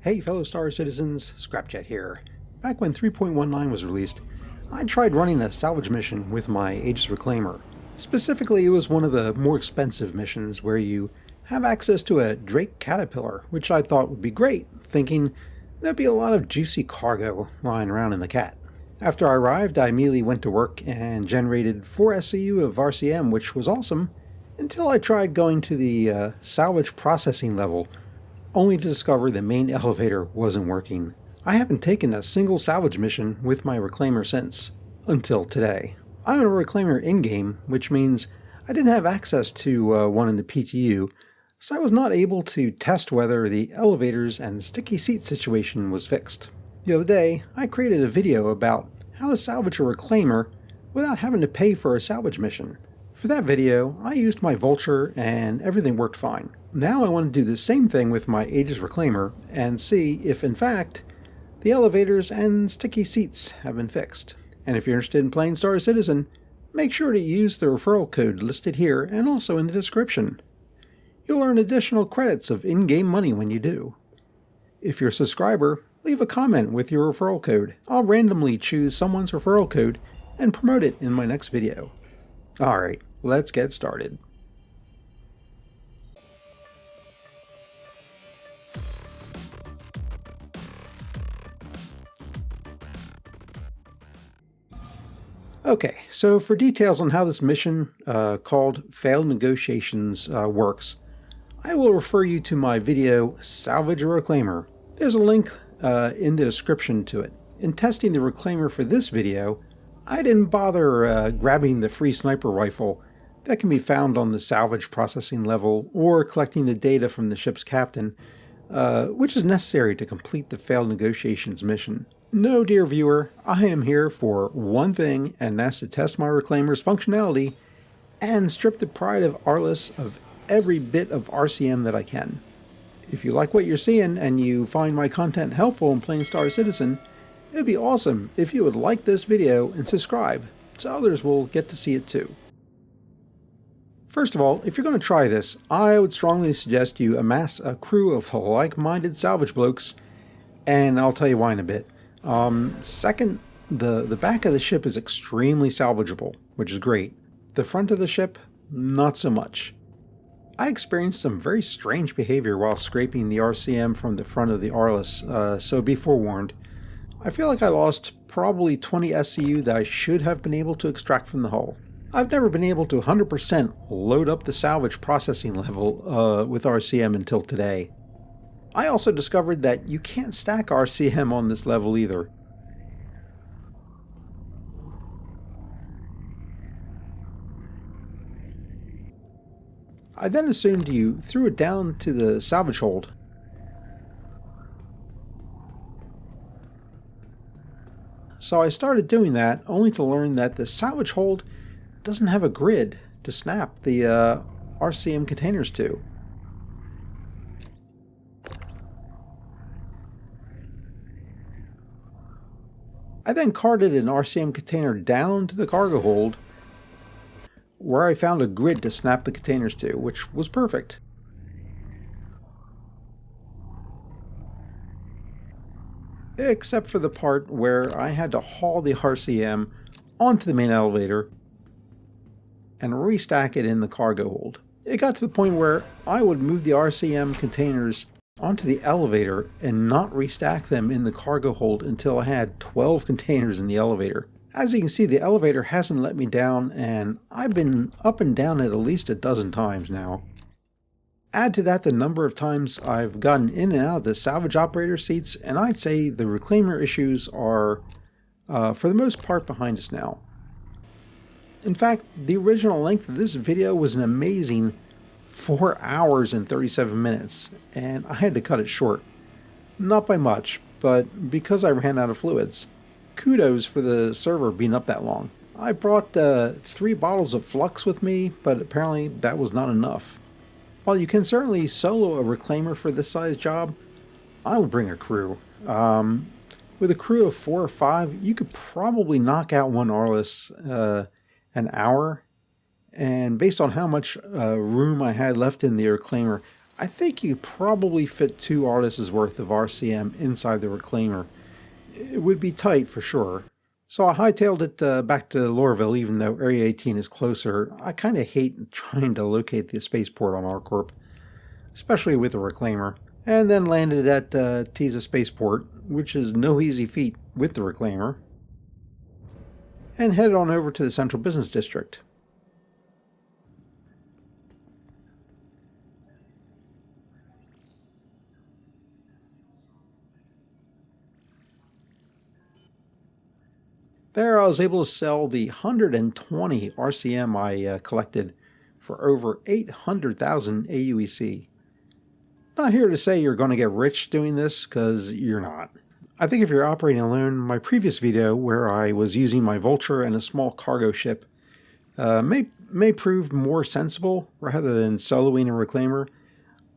Hey fellow Star citizens, Scrapjet here. Back when 3.19 was released, I tried running a salvage mission with my Aegis Reclaimer. Specifically, it was one of the more expensive missions where you have access to a Drake Caterpillar, which I thought would be great, thinking there'd be a lot of juicy cargo lying around in the cat. After I arrived, I immediately went to work and generated 4 SCU of RCM, which was awesome, until I tried going to the salvage processing level, only to discover the main elevator wasn't working. I haven't taken a single salvage mission with my Reclaimer since, until today. I own a Reclaimer in-game, which means I didn't have access to one in the PTU, so I was not able to test whether the elevators and sticky seat situation was fixed. The other day, I created a video about how to salvage a Reclaimer without having to pay for a salvage mission. For that video, I used my Vulture and everything worked fine. Now I want to do the same thing with my Aegis Reclaimer and see if, in fact, the elevators and sticky seats have been fixed. And if you're interested in playing Star Citizen, make sure to use the referral code listed here and also in the description. You'll earn additional credits of in-game money when you do. If you're a subscriber, leave a comment with your referral code. I'll randomly choose someone's referral code and promote it in my next video. Alright, let's get started. Okay, so for details on how this mission, called Failed Negotiations, works, I will refer you to my video, Salvage a Reclaimer. There's a link in the description to it. In testing the Reclaimer for this video, I didn't bother grabbing the free sniper rifle that can be found on the salvage processing level or collecting the data from the ship's captain, which is necessary to complete the Failed Negotiations mission. No, dear viewer, I am here for one thing, and that's to test my Reclaimer's functionality and strip the pride of Arliss of every bit of RCM that I can. If you like what you're seeing and you find my content helpful in playing Star Citizen, it'd be awesome if you would like this video and subscribe, so others will get to see it too. First of all, if you're going to try this, I would strongly suggest you amass a crew of like-minded salvage blokes, and I'll tell you why in a bit. Second, the back of the ship is extremely salvageable, which is great. The front of the ship, not so much. I experienced some very strange behavior while scraping the RCM from the front of the Arliss, so be forewarned. I feel like I lost probably 20 SCU that I should have been able to extract from the hull. I've never been able to 100% load up the salvage processing level with RCM until today. I also discovered that you can't stack RCM on this level either. I then assumed you threw it down to the salvage hold. So I started doing that, only to learn that the salvage hold doesn't have a grid to snap the RCM containers to. I then carted an RCM container down to the cargo hold, where I found a grid to snap the containers to, which was perfect. Except for the part where I had to haul the RCM onto the main elevator and restack it in the cargo hold. It got to the point where I would move the RCM containers onto the elevator and not restack them in the cargo hold until I had 12 containers in the elevator. As you can see, the elevator hasn't let me down, and I've been up and down it at least a dozen times now. Add to that the number of times I've gotten in and out of the salvage operator seats, and I'd say the Reclaimer issues are, for the most part, behind us now. In fact, the original length of this video was an amazing 4 hours and 37 minutes, and I had to cut it short. Not by much, but because I ran out of fluids. Kudos for the server being up that long. I brought 3 bottles of flux with me, but apparently that was not enough. While you can certainly solo a Reclaimer for this size job, I would bring a crew. With a crew of 4 or 5, you could probably knock out one Arliss an hour, and based on how much room I had left in the Reclaimer, I think you probably fit 2 artists' worth of RCM inside the Reclaimer. It would be tight for sure. So I hightailed it back to Lorville, even though Area 18 is closer. I kind of hate trying to locate the spaceport on ArcCorp, especially with the Reclaimer. And then landed at Tisa Spaceport, which is no easy feat with the Reclaimer, and headed on over to the Central Business District. There I was able to sell the 120 RCM I collected for over 800,000 AUEC. Not here to say you're going to get rich doing this, because you're not. I think if you're operating alone, my previous video where I was using my Vulture and a small cargo ship may prove more sensible rather than soloing a Reclaimer.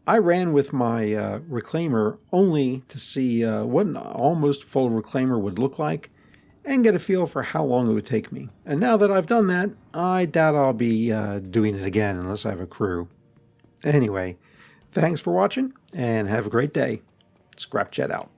I ran with my Reclaimer only to see what an almost full Reclaimer would look like and get a feel for how long it would take me. And now that I've done that, I doubt I'll be doing it again unless I have a crew. Anyway, thanks for watching, and have a great day. Scrapjet out.